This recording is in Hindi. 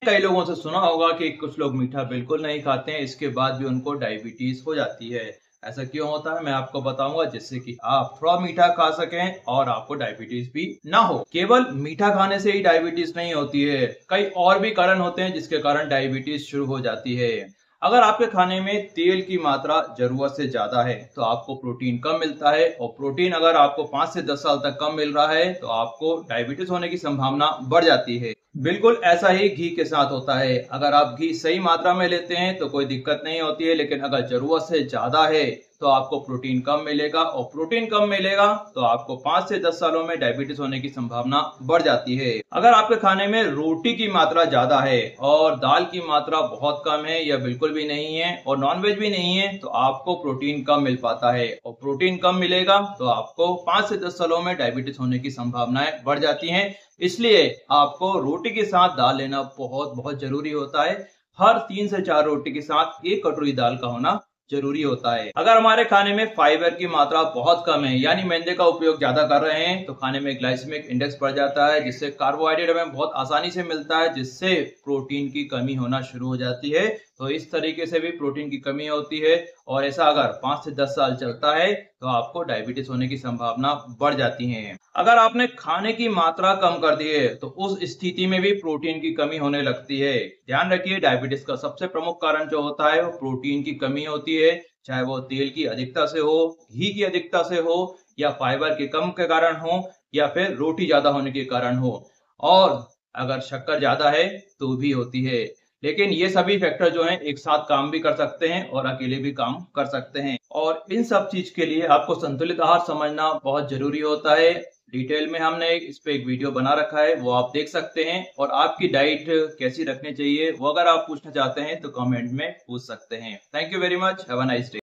कई लोगों से सुना होगा कि कुछ लोग मीठा बिल्कुल नहीं खाते हैं, इसके बाद भी उनको डायबिटीज हो जाती है। ऐसा क्यों होता है मैं आपको बताऊंगा, जिससे कि आप थोड़ा मीठा खा सकें और आपको डायबिटीज भी ना हो। केवल मीठा खाने से ही डायबिटीज नहीं होती है, कई और भी कारण होते हैं जिसके कारण डायबिटीज शुरू हो जाती है। अगर आपके खाने में तेल की मात्रा जरूरत से ज्यादा है तो आपको प्रोटीन कम मिलता है, और प्रोटीन अगर आपको 5 से 10 साल तक कम मिल रहा है तो आपको डायबिटीज होने की संभावना बढ़ जाती है। बिल्कुल ऐसा ही घी के साथ होता है। अगर आप घी सही मात्रा में लेते हैं तो कोई दिक्कत नहीं होती है, लेकिन अगर जरूरत से ज्यादा है तो आपको प्रोटीन कम मिलेगा, और प्रोटीन कम मिलेगा तो आपको 5 से 10 सालों में डायबिटीज होने की संभावना बढ़ जाती है। अगर आपके खाने में रोटी की मात्रा ज्यादा है और दाल की मात्रा बहुत कम है या बिल्कुल भी नहीं है और नॉनवेज भी नहीं है तो आपको प्रोटीन कम मिल पाता है, और प्रोटीन कम मिलेगा तो आपको 5 से 10 सालों में डायबिटीज होने की संभावनाएं बढ़ जाती हैं। इसलिए आपको रोटी के साथ दाल लेना बहुत बहुत जरूरी होता है। हर 3 से 4 रोटी के साथ 1 कटोरी दाल का होना जरूरी होता है। अगर हमारे खाने में फाइबर की मात्रा बहुत कम है, यानी मैदे का उपयोग ज्यादा कर रहे हैं, तो खाने में ग्लाइसेमिक इंडेक्स बढ़ जाता है, जिससे कार्बोहाइड्रेट हमें बहुत आसानी से मिलता है, जिससे प्रोटीन की कमी होना शुरू हो जाती है। तो इस तरीके से भी प्रोटीन की कमी होती है, और ऐसा अगर 5 से 10 साल चलता है तो आपको डायबिटीज होने की संभावना बढ़ जाती है। अगर आपने खाने की मात्रा कम कर दी है तो उस स्थिति में भी प्रोटीन की कमी होने लगती है। ध्यान रखिए, डायबिटीज का सबसे प्रमुख कारण जो होता है वो प्रोटीन की कमी होती है, चाहे वो तेल की अधिकता से हो, घी की अधिकता से हो, या फाइबर के कम के कारण हो, या फिर रोटी ज्यादा होने के कारण हो, और अगर शक्कर ज्यादा है तो भी होती है। लेकिन ये सभी फैक्टर जो हैं एक साथ काम भी कर सकते हैं और अकेले भी काम कर सकते हैं, और इन सब चीज के लिए आपको संतुलित आहार समझना बहुत जरूरी होता है। डिटेल में हमने इस पे एक वीडियो बना रखा है, वो आप देख सकते हैं, और आपकी डाइट कैसी रखनी चाहिए वो अगर आप पूछना चाहते हैं तो कमेंट में पूछ सकते हैं। Thank you very much, have a nice day.